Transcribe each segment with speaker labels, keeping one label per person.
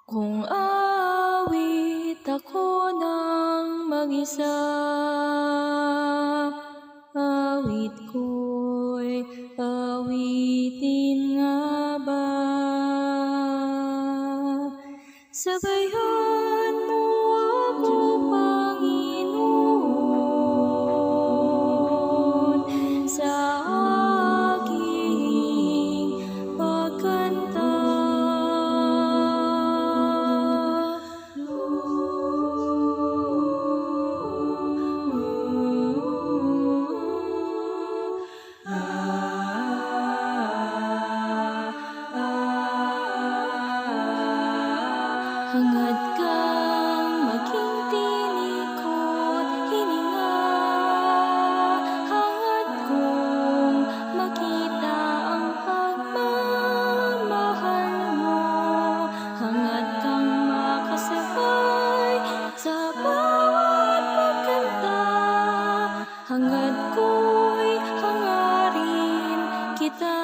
Speaker 1: Kung aawit ako ng mag-isa, awit ko'y awitin nga ba? Sabayan mo ako, Panginoon, sa aking pagkanta. Hangad kang maging tinik ko't hininga, hangad kong makita ang pagmamahal mo, hangad kang makasabay sa bawat pagkanta, hangad ko'y hangarin kita.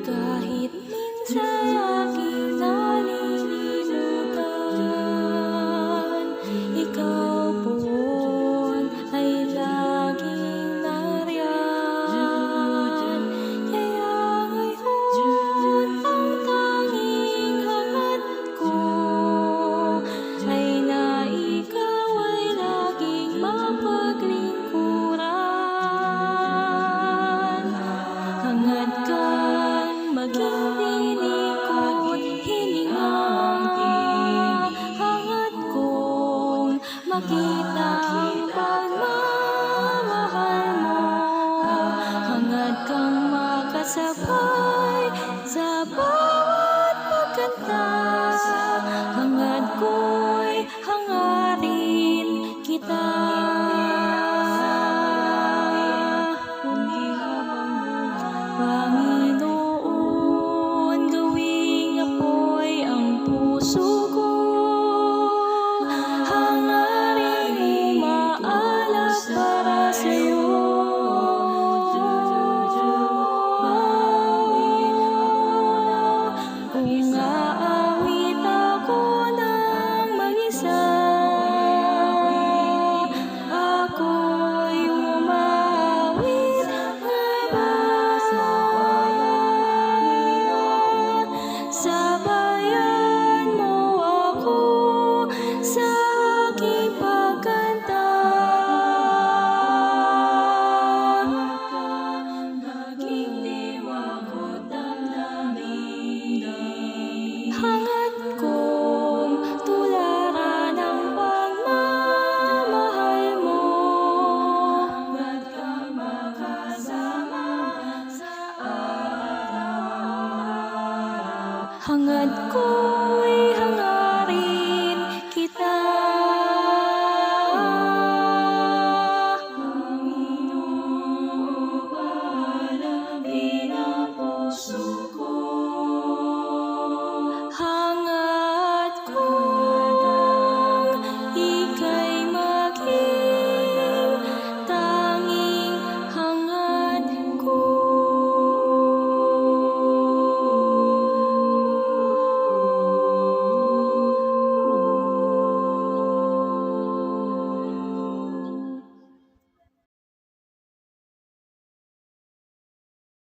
Speaker 1: Kahit minsan aking nalilimutan, ikaw po ay laging nariyan. Kaya ngayon ang tanging hangad ko ay na ikaw ay laging mapaglingkuran. Hangad kang maging tinig ko't hininga, hangad kong makita ang pagmamahal mo, hangad kang makasabay sa bawat pagkanta, hangad ko'y hangarin kita. Panginoon, gawing apoy ang puso ko, hangarin umaalab para sa'yo. Kung aawit ako ng mag-isa, ako'y umawit nga ba? Sabayan mo ako sa aking pagkanta. Maging diwa ko't damdamin, hangad kong tularan ang pagmamahal mo, hangad kang makasama sa araw-araw, hangad ko